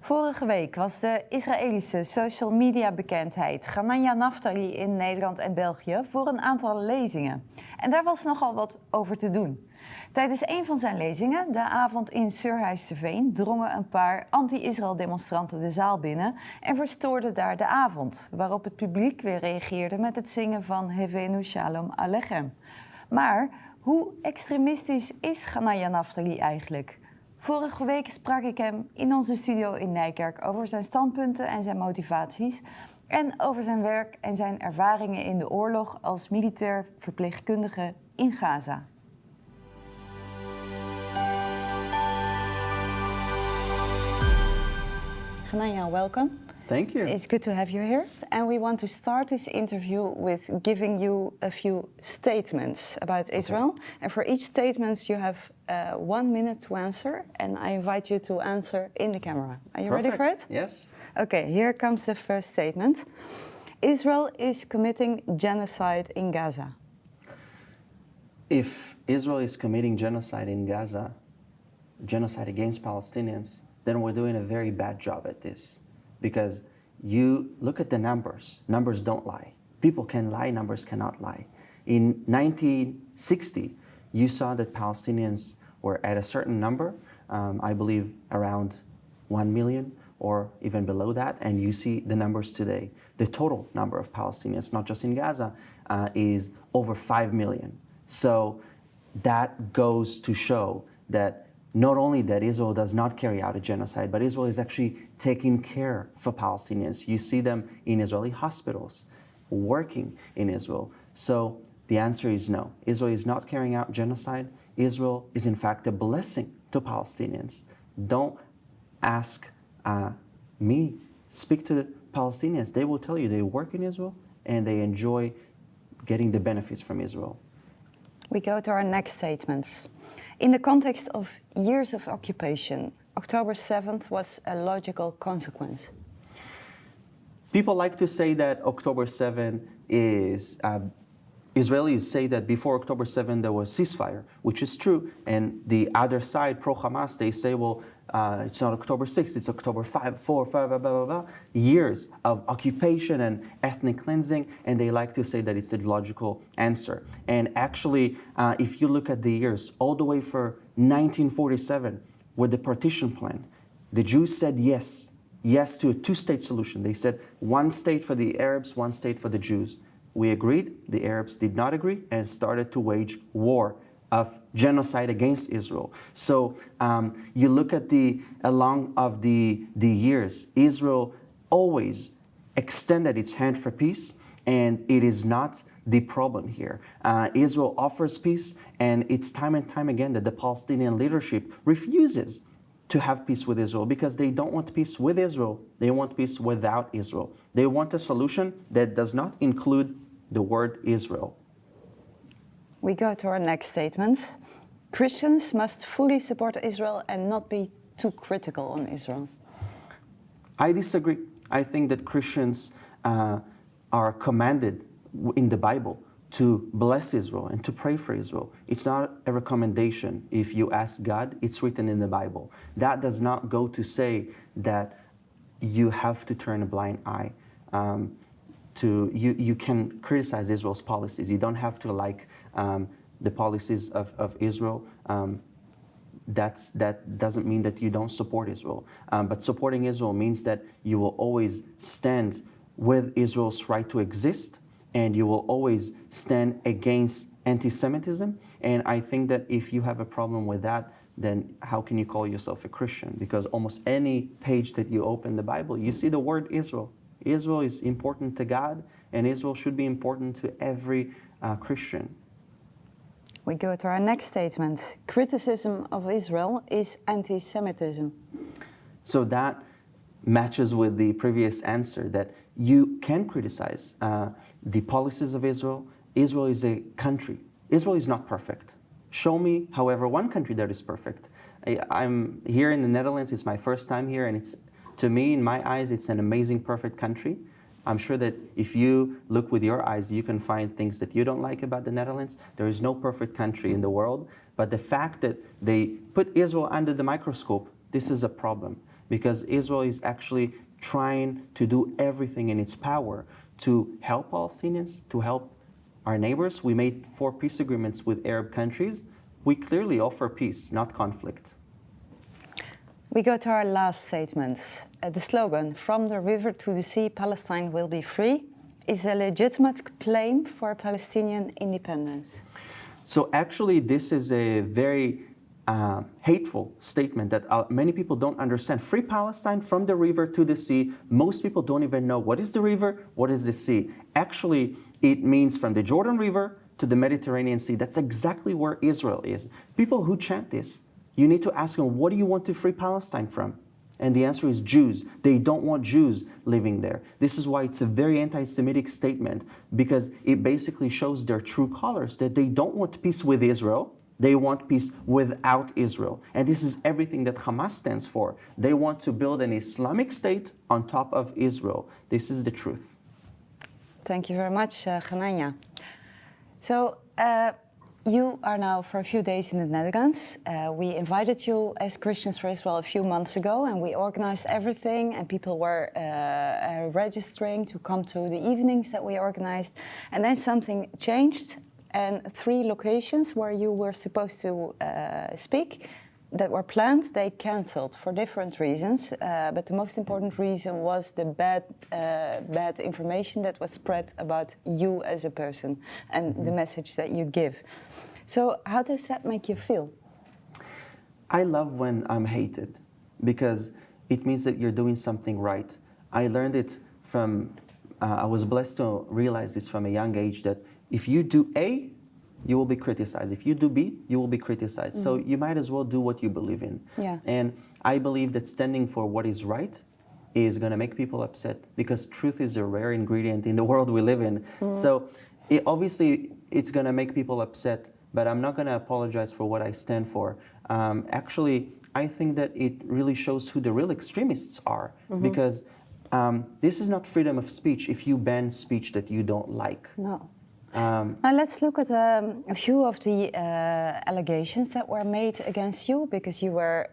Vorige week was de Israëlische social media bekendheid Hananya Naftali in Nederland en België voor een aantal lezingen. En daar was nogal wat over te doen. Tijdens een van zijn lezingen, de avond in Surhuis-te-Veen, drongen een paar anti-Israël demonstranten de zaal binnen en verstoorden daar de avond, waarop het publiek weer reageerde met het zingen van Hevenu Shalom Alechem. Maar hoe extremistisch is Hananya Naftali eigenlijk? Vorige week sprak ik hem in onze studio in Nijkerk over zijn standpunten en zijn motivaties en over zijn werk en zijn ervaringen in de oorlog als militair verpleegkundige in Gaza. Hananya, welcome. Thank you. It's good to have you here. And we want to start this interview with giving you a few statements about Israel. Okay. And for each statement you have 1 minute to answer. And I invite you to answer in the camera. Are you ready for it? Yes. Okay, here comes the first statement. Israel is committing genocide in Gaza. If Israel is committing genocide in Gaza, genocide against Palestinians, then we're doing a very bad job at this. Because you look at the numbers. Numbers don't lie. People can lie, numbers cannot lie. In 1960, you saw that Palestinians were at a certain number, I believe around 1 million or even below that, and you see the numbers today. The total number of Palestinians, not just in Gaza, is over 5 million. So that goes to show that not only that Israel does not carry out a genocide, but Israel is actually taking care for Palestinians. You see them in Israeli hospitals, working in Israel. So the answer is no. Israel is not carrying out genocide. Israel is in fact a blessing to Palestinians. Don't ask me. Speak to the Palestinians. They will tell you they work in Israel and they enjoy getting the benefits from Israel. We go to our next statements. In the context of years of occupation, October 7th was a logical consequence. People like to say that October 7 is, Israelis say that before October 7 there was ceasefire, which is true. And the other side, pro-Hamas, they say, well, it's not October 6th, it's October 5, 4, 5, blah, blah, blah. Years of occupation and ethnic cleansing, and they like to say that it's the logical answer. And actually, if you look at the years, all the way for 1947, with the partition plan, the Jews said yes to a two-state solution. They said one state for the Arabs, one state for the Jews. We agreed, the Arabs did not agree, and started to wage war of genocide against Israel. So you look at along of the years, Israel always extended its hand for peace, and it is not the problem here. Israel offers peace, and it's time and time again that the Palestinian leadership refuses to have peace with Israel because they don't want peace with Israel. They want peace without Israel. They want a solution that does not include the word Israel. We go to our next statement. Christians must fully support Israel and not be too critical on Israel. I disagree. I think that Christians are commanded in the Bible to bless Israel and to pray for Israel. It's not a recommendation. If you ask God, it's written in the Bible. That does not go to that you have to turn a blind eye. You can criticize Israel's policies. You don't have to like the policies of Israel. That doesn't mean that you don't support Israel. But supporting Israel means that you will always stand with Israel's right to exist, and you will always stand against anti-Semitism. And I think that if you have a problem with that, then how can you call yourself a Christian? Because almost any page that you open in the Bible, you see the word Israel. Israel is important to God, and Israel should be important to every Christian. We go to our next statement. Criticism of Israel is anti-Semitism. So that matches with the previous answer, that you can criticize the policies of Israel. Israel is a country. Israel is not perfect. Show me, however, one country that is perfect. I'm here in the Netherlands. It's my first time here, and to me, in my eyes, it's an amazing, perfect country. I'm sure that if you look with your eyes, you can find things that you don't like about the Netherlands. There is no perfect country in the world, but the fact that they put Israel under the microscope, this is a problem because Israel is actually trying to do everything in its power to help Palestinians, to help our neighbors. We made 4 peace agreements with Arab countries. We clearly offer peace, not conflict. We go to our last statements. The slogan, "From the river to the sea, Palestine will be free," is a legitimate claim for Palestinian independence. So actually, this is a very hateful statement that many people don't understand. Free Palestine from the river to the sea. Most people don't even know what is the river, what is the sea. Actually, it means from the Jordan River to the Mediterranean Sea. That's exactly where Israel is. People who chant this, you need to ask them, what do you want to free Palestine from? And the answer is Jews. They don't want Jews living there. This is why it's a very anti-Semitic statement, because it basically shows their true colors, that they don't want peace with Israel. They want peace without Israel. And this is everything that Hamas stands for. They want to build an Islamic state on top of Israel. This is the truth. Thank you very much, Hananya. So, you are now for a few days in the Netherlands. We invited you as Christians for Israel a few months ago, and we organized everything, and people were registering to come to the evenings that we organized. And then something changed, and 3 locations where you were supposed to speak that were planned, they cancelled for different reasons. But the most important reason was the bad information that was spread about you as a person and the message that you give. So how does that make you feel? I love when I'm hated because it means that you're doing something right. I learned it from, I was blessed to realize this from a young age, that if you do A, you will be criticized. If you do B, you will be criticized. So you might as well do what you believe in. Yeah. And I believe that standing for what is right is going to make people upset because truth is a rare ingredient in the world we live in. So obviously it's going to make people upset, but I'm not going to apologize for what I stand for. Actually, I think that it really shows who the real extremists are, because this is not freedom of speech if you ban speech that you don't like. No. Now let's look at a few of the allegations that were made against you, because you were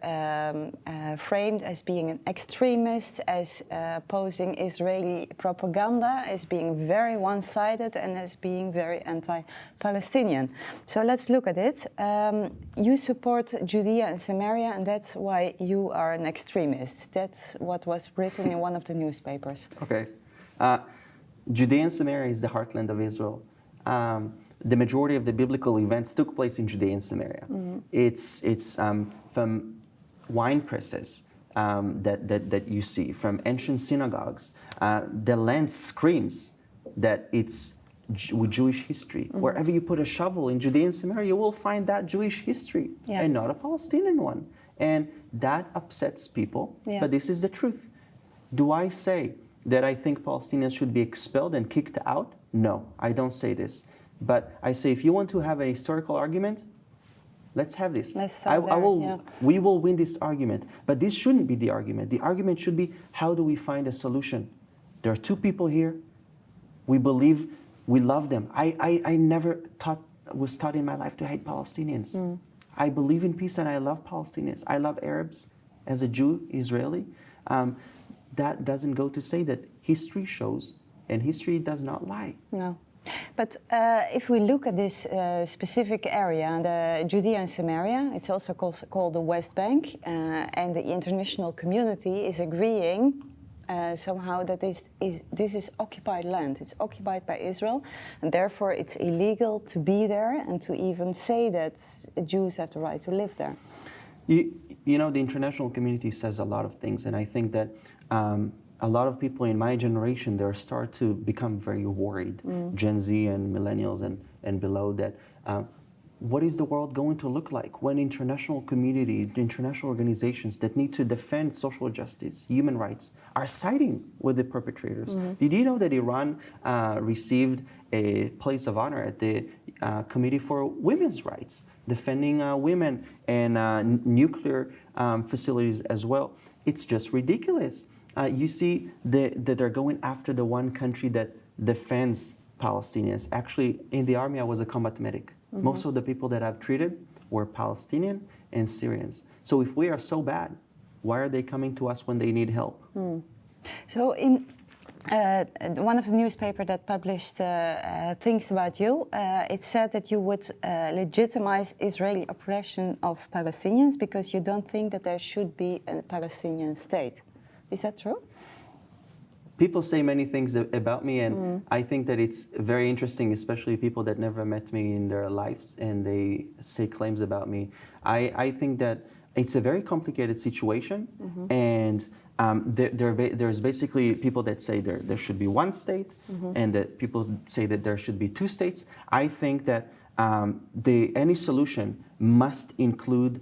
framed as being an extremist, as opposing Israeli propaganda, as being very one-sided, and as being very anti-Palestinian. So let's look at it. You support Judea and Samaria, and that's why you are an extremist. That's what was written in one of the newspapers. Okay. Judea and Samaria is the heartland of Israel. The majority of the biblical events took place in Judea and Samaria. It's from wine presses that you see, from ancient synagogues. The land screams that it's Jewish history. Wherever you put a shovel in Judea and Samaria, you will find that Jewish history, and not a Palestinian one. And that upsets people, but this is the truth. Do I say that I think Palestinians should be expelled and kicked out? No, I don't say this. But I say, if you want to have a historical argument, let's have this. Let's start we will win this argument. But this shouldn't be the argument. The argument should be, how do we find a solution? There are 2 people here. We believe, we love them. I never was taught in my life to hate Palestinians. I believe in peace and I love Palestinians. I love Arabs. As a Jew, Israeli, that doesn't go to say that history shows, and history does not lie. No. But if we look at this specific area, the Judea and Samaria, it's also called the West Bank, and the international community is agreeing somehow that this is occupied land. It's occupied by Israel, and therefore it's illegal to be there and to even say that Jews have the right to live there. You know, the international community says a lot of things, and I think that a lot of people in my generation, they start to become very worried, Gen Z and millennials and below, that what is the world going to look like when international community, international organizations that need to defend social justice, human rights, are siding with the perpetrators? Did you know that Iran received a place of honor at the Committee for Women's Rights, defending women and nuclear facilities as well? It's just ridiculous. You see that they're going after the one country that defends Palestinians. Actually, in the army, I was a combat medic. Most of the people that I've treated were Palestinian and Syrians. So if we are so bad, Why are they coming to us when they need help? So in one of the newspapers that published things about you, it said that you would legitimize Israeli oppression of Palestinians because you don't think that there should be a Palestinian state. Is that true? People say many things about me, and I think that it's very interesting, especially people that never met me in their lives, and they say claims about me. I think that it's a very complicated situation, and there's basically people that say there should be one state, and that people say that there should be two states. I think that any solution must include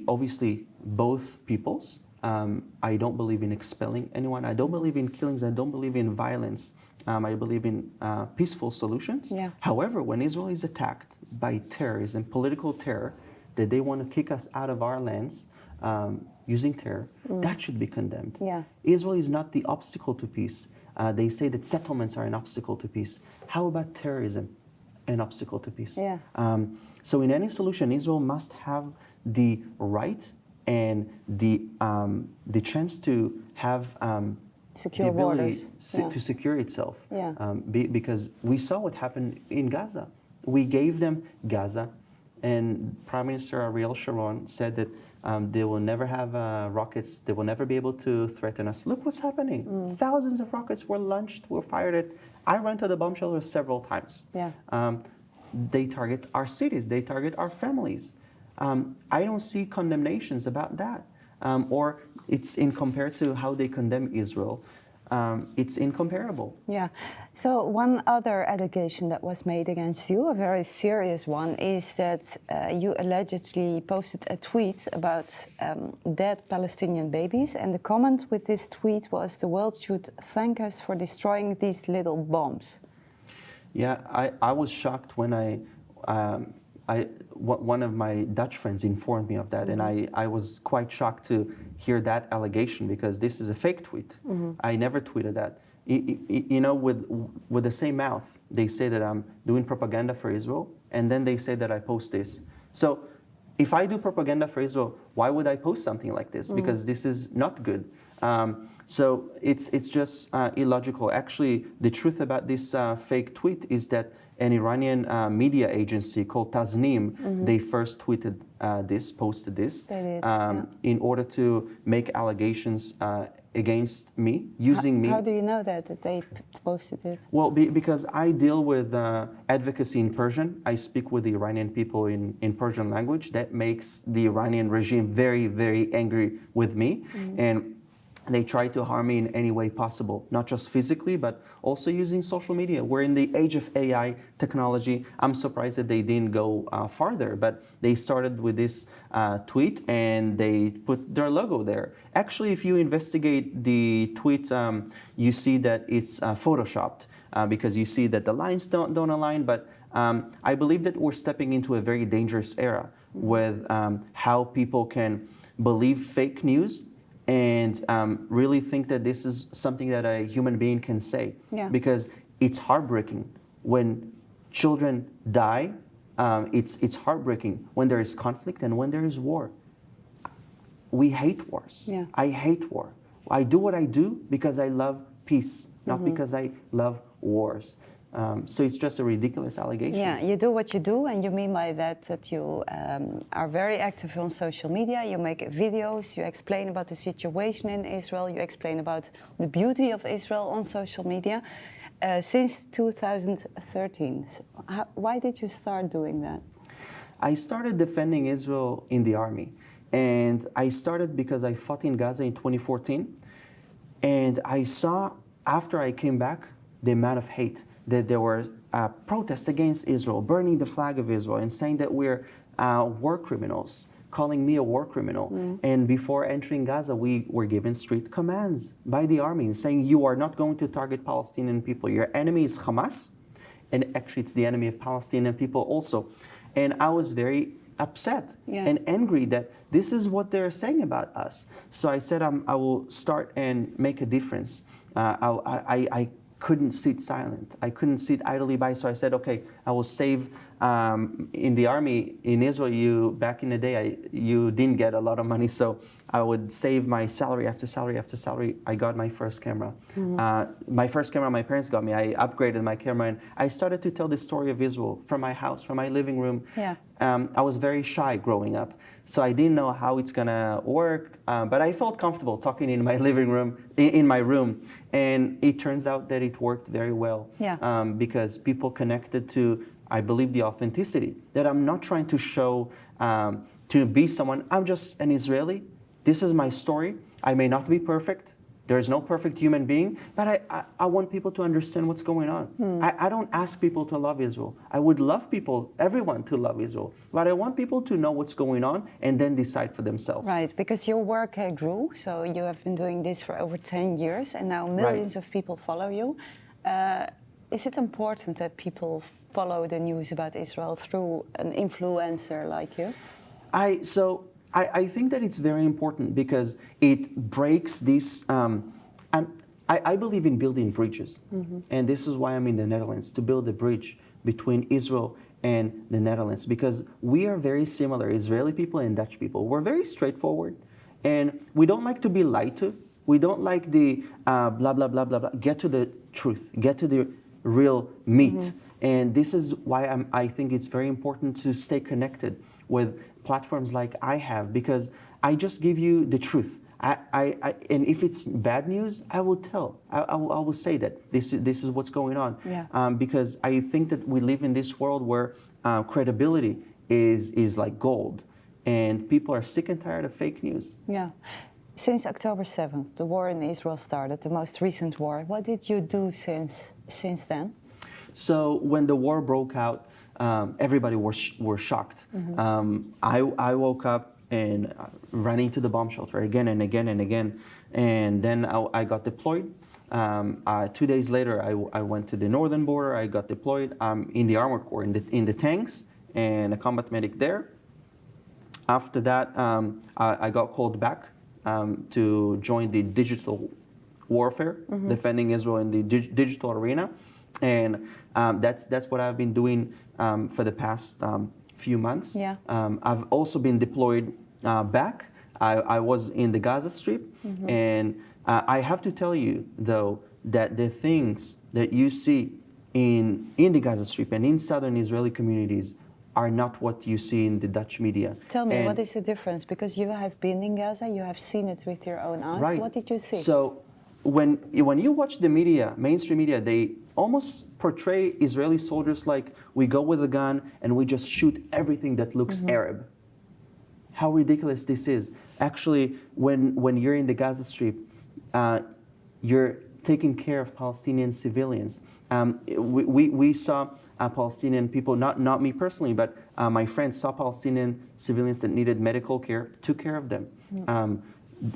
obviously both peoples. I don't believe in expelling anyone. I don't believe in killings. I don't believe in violence. I believe in peaceful solutions. Yeah. However, when Israel is attacked by terrorism, political terror, that they want to kick us out of our lands using terror, that should be condemned. Yeah. Israel is not the obstacle to peace. They say that settlements are an obstacle to peace. How about terrorism, an obstacle to peace? Yeah. So in any solution, Israel must have the right and the chance to have Secure the ability borders. to secure itself. Yeah. Because we saw what happened in Gaza. We gave them Gaza, and Prime Minister Ariel Sharon said that they will never have rockets. They will never be able to threaten us. Look what's happening. Thousands of rockets were launched, were fired at. I ran to the bomb shelter several times. Yeah. They target our cities. They target our families. I don't see condemnations about that. Or it's in compared to how they condemn Israel. It's incomparable. Yeah. So one other allegation that was made against you, a very serious one, is that you allegedly posted a tweet about dead Palestinian babies, and the comment with this tweet was, "The world should thank us for destroying these little bombs." Yeah, I was shocked when one of my Dutch friends informed me of that, and I was quite shocked to hear that allegation, because this is a fake tweet. I never tweeted that. You know, with the same mouth, they say that I'm doing propaganda for Israel, and then they say that I post this. So if I do propaganda for Israel, why would I post something like this? Because this is not good. So it's just illogical. Actually, the truth about this fake tweet is that an Iranian media agency called Tasnim, they first tweeted posted this, They did, in order to make allegations against me, using me. How do you know that they posted it? Well, because I deal with advocacy in Persian. I speak with the Iranian people in Persian language. That makes the Iranian regime very, very angry with me. And they try to harm me in any way possible, not just physically, but also using social media. We're in the age of AI technology. I'm surprised that they didn't go farther, but they started with this tweet and they put their logo there. Actually, if you investigate the tweet, you see that it's photoshopped because you see that the lines don't align, but I believe that we're stepping into a very dangerous era with how people can believe fake news and really think that this is something that a human being can say. Yeah. Because it's heartbreaking when children die. It's heartbreaking when there is conflict and when there is war. We hate wars. Yeah. I hate war. I do what I do because I love peace, not because I love wars. So it's just a ridiculous allegation. Yeah, you do what you do, and you mean by that you are very active on social media. You make videos, you explain about the situation in Israel, you explain about the beauty of Israel on social media. Since 2013, why did you start doing that? I started defending Israel in the army, and I started because I fought in Gaza in 2014, and I saw, after I came back, the amount of hate, that there were protests against Israel, burning the flag of Israel, and saying that we're war criminals, calling me a war criminal. And before entering Gaza, we were given strict commands by the army saying, you are not going to target Palestinian people. Your enemy is Hamas, and actually it's the enemy of Palestinian people also. And I was very upset and angry that this is what they're saying about us. So I said, I will start and make a difference. I couldn't sit silent. I couldn't sit idly by. So I said, okay, I will save in the army in Israel, back in the day, you didn't get a lot of money, so I would save my salary after salary after salary. I got my first camera. My first camera my parents got me. I upgraded my camera, and I started to tell the story of Israel from my house, from my living room. Yeah. I was very shy growing up, so I didn't know how it's gonna work, but I felt comfortable talking in my living room, in my room, and it turns out that it worked very well. Yeah. Because people connected to, I believe, the authenticity, that I'm not trying to show, to be someone. I'm just an Israeli. This is my story. I may not be perfect. There is no perfect human being, but I want people to understand what's going on. I don't ask people to love Israel. I would love people, everyone, to love Israel, but I want people to know what's going on and then decide for themselves. Right, because your work grew, so you have been doing this for over 10 years, and now millions of people follow you. Is it important that people follow the news about Israel through an influencer like you? I think that it's very important because it breaks this. I believe in building bridges, and this is why I'm in the Netherlands, to build a bridge between Israel and the Netherlands, because we are very similar, Israeli people and Dutch people. We're very straightforward, and we don't like to be lied to. We don't like the blah, blah, blah, blah, blah. Get to the truth, get to the real meat. And this is why I think it's very important to stay connected with platforms like I have, because I just give you the truth. And if it's bad news, I will tell. I will say that this is what's going on. Yeah. Because I think that we live in this world where credibility is like gold, and people are sick and tired of fake news. Yeah. Since October 7th, the war in Israel started, the most recent war. What did you do since then? So when the war broke out, everybody were shocked. I woke up and ran into the bomb shelter again and again and again. And then I got deployed. 2 days later, I went to the northern border. I got deployed in the Armored Corps, in the tanks, and a combat medic there. After that, I got called back to join the digital warfare, defending Israel in the digital arena. And that's what I've been doing for the past few months. Yeah. I've also been deployed back. I was in the Gaza Strip, and I have to tell you, though, that the things that you see in the Gaza Strip and in southern Israeli communities are not what you see in the Dutch media. Tell me, what is the difference? Because you have been in Gaza, you have seen it with your own eyes. Right. What did you see? So when you watch the media, mainstream media, they almost portray Israeli soldiers like we go with a gun and we just shoot everything that looks Arab. How ridiculous this is. Actually, when you're in the Gaza Strip, you're taking care of Palestinian civilians. We saw Palestinian people, not me personally, but my friends saw Palestinian civilians that needed medical care, took care of them.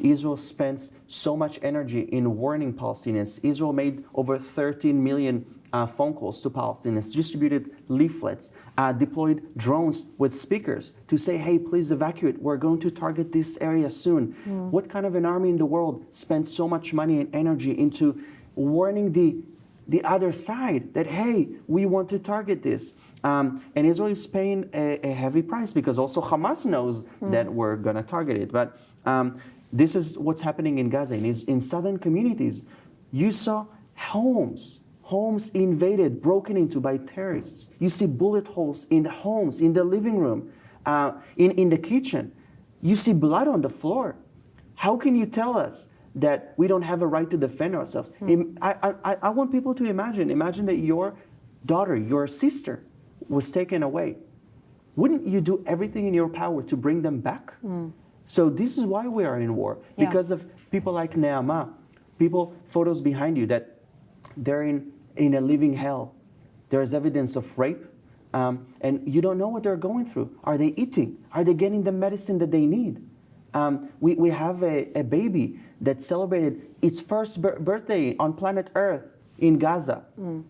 Israel spends so much energy in warning Palestinians. Israel made over 13 million phone calls to Palestinians, distributed leaflets, deployed drones with speakers to say, hey, please evacuate. We're going to target this area soon. What kind of an army in the world spends so much money and energy into warning the other side that, hey, we want to target this? And Israel is paying a heavy price because also Hamas knows that we're going to target it. But this is what's happening in Gaza. In southern communities, you saw homes invaded, broken into by terrorists. You see bullet holes in homes, in the living room, in the kitchen. You see blood on the floor. How can you tell us that we don't have a right to defend ourselves? I want people to imagine that your daughter, your sister was taken away. Wouldn't you do everything in your power to bring them back? So this is why we are in war, because of people like Neama, photos behind you that they're in a living hell. There's evidence of rape, and you don't know what they're going through. Are they eating? Are they getting the medicine that they need? We have a baby that celebrated its first birthday on planet Earth in Gaza.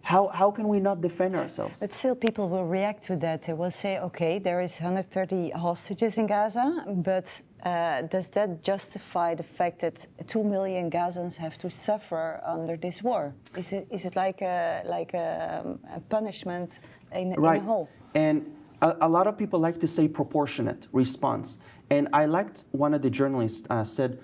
How can we not defend ourselves? But still, people will react to that. They will say, okay, there is 130 hostages in Gaza, but does that justify the fact that 2 million Gazans have to suffer under this war? Is it like a punishment in a whole? And a lot of people like to say proportionate response. And I liked one of the journalists said,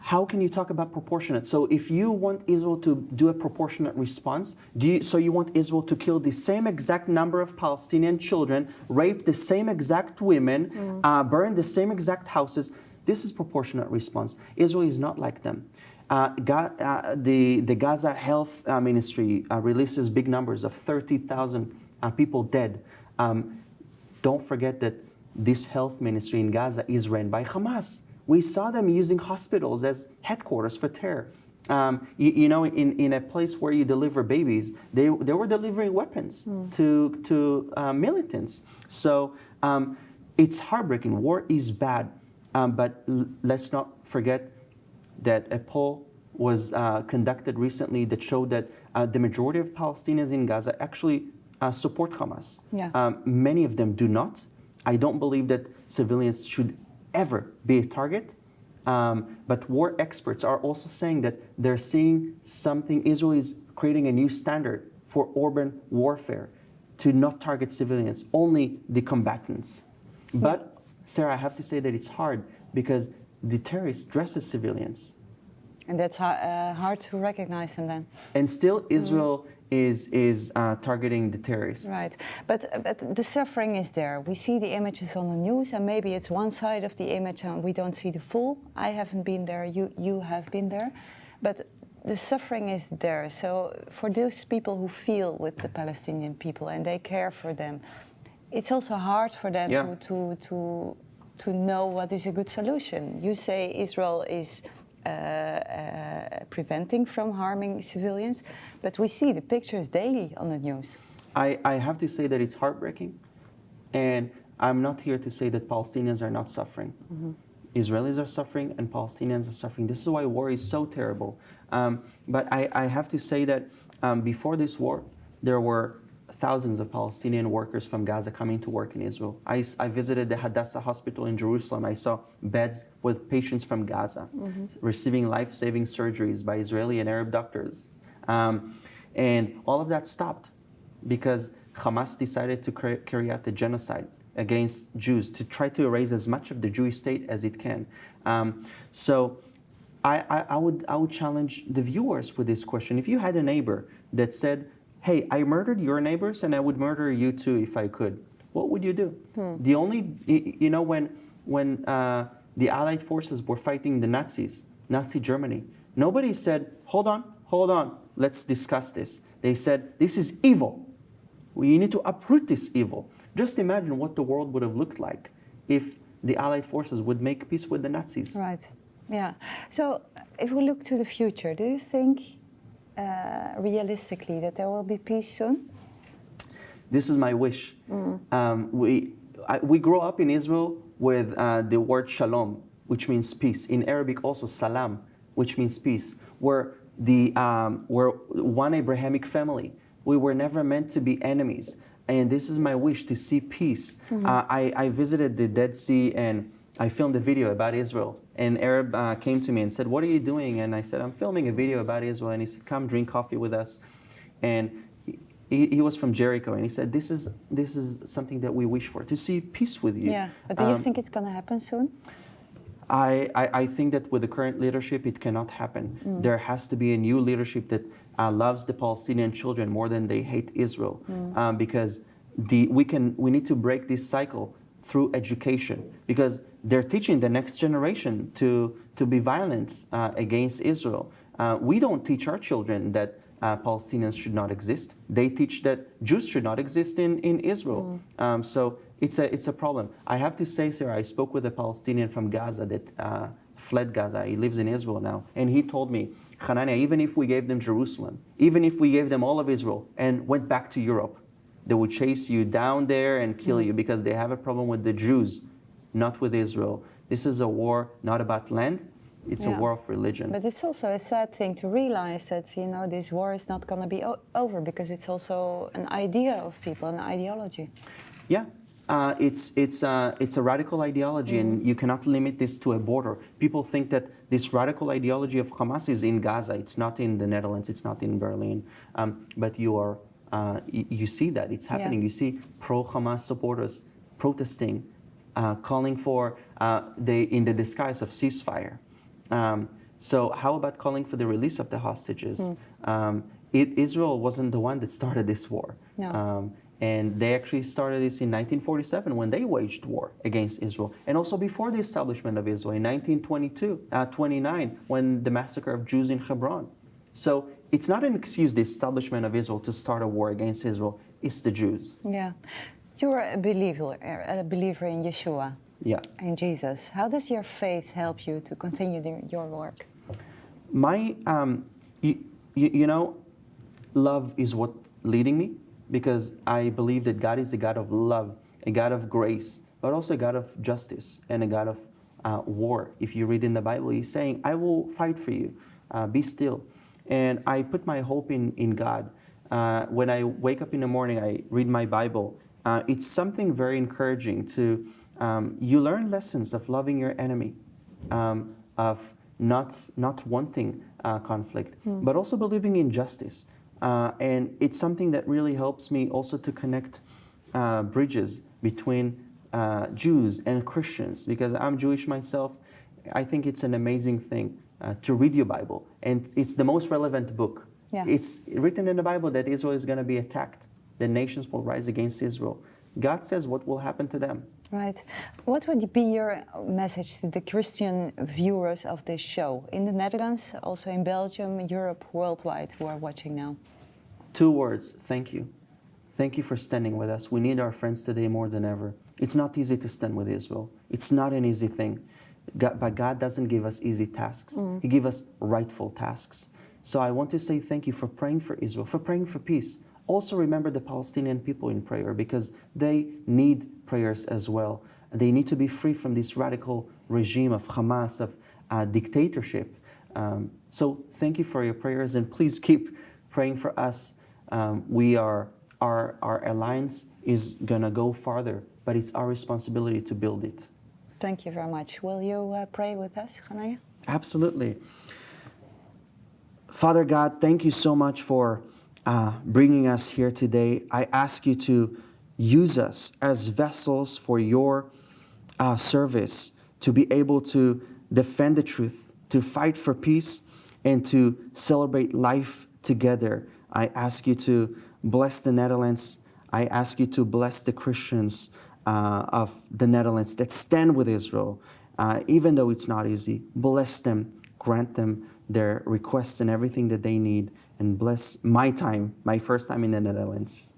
how can you talk about proportionate? So if you want Israel to do a proportionate response, so you want Israel to kill the same exact number of Palestinian children, rape the same exact women, burn the same exact houses? This is proportionate response. Israel is not like them. The Gaza Health Ministry releases big numbers of 30,000 people dead. Don't forget that this health ministry in Gaza is run by Hamas. We saw them using hospitals as headquarters for terror. You know, in a place where you deliver babies, they were delivering weapons to militants. So it's heartbreaking. War is bad, but let's not forget that a poll was conducted recently that showed that the majority of Palestinians in Gaza actually support Hamas. Yeah. Many of them do not. I don't believe that civilians should ever be a target. But war experts are also saying that they're seeing something. Israel is creating a new standard for urban warfare to not target civilians, only the combatants. But, Sarah, I have to say that it's hard because the terrorists dress as civilians. And that's hard to recognize them then. And still, Israel is targeting the terrorists. Right, but the suffering is there. We see the images on the news, and maybe it's one side of the image and we don't see the full. I haven't been there, you have been there. But the suffering is there. So for those people who feel with the Palestinian people and they care for them, it's also hard for them to know what is a good solution. You say Israel is preventing from harming civilians, but we see the pictures daily on the news. I have to say that it's heartbreaking, and I'm not here to say that Palestinians are not suffering. Israelis are suffering and Palestinians are suffering. This is why war is so terrible. But I have to say that before this war, there were thousands of Palestinian workers from Gaza coming to work in Israel. I visited the Hadassah hospital in Jerusalem. I saw beds with patients from Gaza receiving life-saving surgeries by Israeli and Arab doctors. And all of that stopped because Hamas decided to carry out the genocide against Jews to try to erase as much of the Jewish state as it can. So I would challenge the viewers with this question. If you had a neighbor that said, hey, I murdered your neighbors and I would murder you too if I could, what would you do? The only, you know, when the Allied forces were fighting the Nazis, Nazi Germany, nobody said, hold on, let's discuss this. They said, this is evil. We need to uproot this evil. Just imagine what the world would have looked like if the Allied forces would make peace with the Nazis. Right, yeah. So if we look to the future, do you think realistically that there will be peace soon? This is my wish. We grow up in Israel with the word shalom, which means peace. In Arabic also salam, which means peace. We're one Abrahamic family. We were never meant to be enemies. And this is my wish, to see peace. I visited the Dead Sea and I filmed a video about Israel. An Arab came to me and said, what are you doing? And I said, I'm filming a video about Israel. And he said, come drink coffee with us. And he was from Jericho. And he said, this is something that we wish for, to see peace with you. Yeah, but do you think it's going to happen soon? I think that with the current leadership, it cannot happen. There has to be a new leadership that loves the Palestinian children more than they hate Israel. Because we need to break this cycle through education, because they're teaching the next generation to be violent against Israel. We don't teach our children that Palestinians should not exist. They teach that Jews should not exist in Israel. So it's a problem. I have to say, Sarah, I spoke with a Palestinian from Gaza that fled Gaza. He lives in Israel now. And he told me, Hananya, even if we gave them Jerusalem, even if we gave them all of Israel and went back to Europe, they would chase you down there and kill you because they have a problem with the Jews, not with Israel. This is a war not about land, it's a war of religion. But it's also a sad thing to realize that, you know, this war is not going to be over, because it's also an idea of people, an ideology. Yeah. It's a radical ideology, and you cannot limit this to a border. People think that this radical ideology of Hamas is in Gaza. It's not in the Netherlands. It's not in Berlin. But you are you see that it's happening. Yeah. You see pro-Hamas supporters protesting, calling for in the disguise of ceasefire. So how about calling for the release of the hostages? Israel wasn't the one that started this war. No. And they actually started this in 1947 when they waged war against Israel. And also before the establishment of Israel in 29 when the massacre of Jews in Hebron. So it's not an excuse, the establishment of Israel, to start a war against Israel. It's the Jews. Yeah. You're a believer in Yeshua, Yeah. in Jesus. How does your faith help you to continue your work? My, you know, love is what leading me, because I believe that God is a God of love, a God of grace, but also a God of justice and a God of war. If you read in the Bible, He's saying, I will fight for you, be still. And I put my hope in God. When I wake up in the morning, I read my Bible. It's something very encouraging to, you learn lessons of loving your enemy, of not wanting conflict, but also believing in justice. And it's something that really helps me also to connect bridges between Jews and Christians, because I'm Jewish myself. I think it's an amazing thing to read your Bible, and it's the most relevant book. Yeah. It's written in the Bible that Israel is going to be attacked. The nations will rise against Israel. God says what will happen to them. Right. What would be your message to the Christian viewers of this show in the Netherlands, also in Belgium, Europe, worldwide, who are watching now? 2 words: thank you. Thank you for standing with us. We need our friends today more than ever. It's not easy to stand with Israel. It's not an easy thing. But God doesn't give us easy tasks. He gives us rightful tasks. So I want to say thank you for praying for Israel, for praying for peace. Also remember the Palestinian people in prayer, because they need prayers as well. They need to be free from this radical regime of Hamas, of dictatorship. So thank you for your prayers, and please keep praying for us. Our alliance is gonna go farther, but it's our responsibility to build it. Thank you very much. Will you pray with us, Hananya? Absolutely. Father God, thank you so much for bringing us here today. I ask you to use us as vessels for your service, to be able to defend the truth, to fight for peace, and to celebrate life together. I ask you to bless the Netherlands. I ask you to bless the Christians of the Netherlands that stand with Israel, even though it's not easy. Bless them, grant them their requests and everything that they need, and bless my first time in the Netherlands.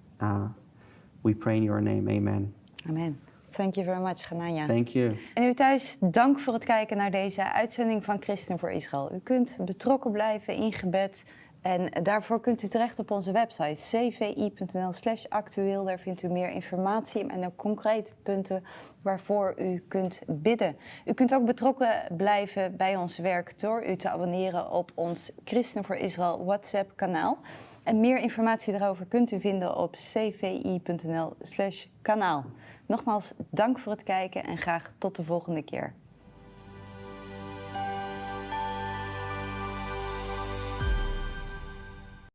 We pray in your name, amen. Amen. Thank you very much, Hananya. Thank you. En u thuis, dank voor het kijken naar deze uitzending van Christen voor Israël. U kunt betrokken blijven in gebed. En daarvoor kunt u terecht op onze website cvi.nl/actueel. Daar vindt u meer informatie en ook concrete punten waarvoor u kunt bidden. U kunt ook betrokken blijven bij ons werk door u te abonneren op ons Christen voor Israël WhatsApp-kanaal. En meer informatie daarover kunt u vinden op cvi.nl/kanaal. Nogmaals, dank voor het kijken en graag tot de volgende keer.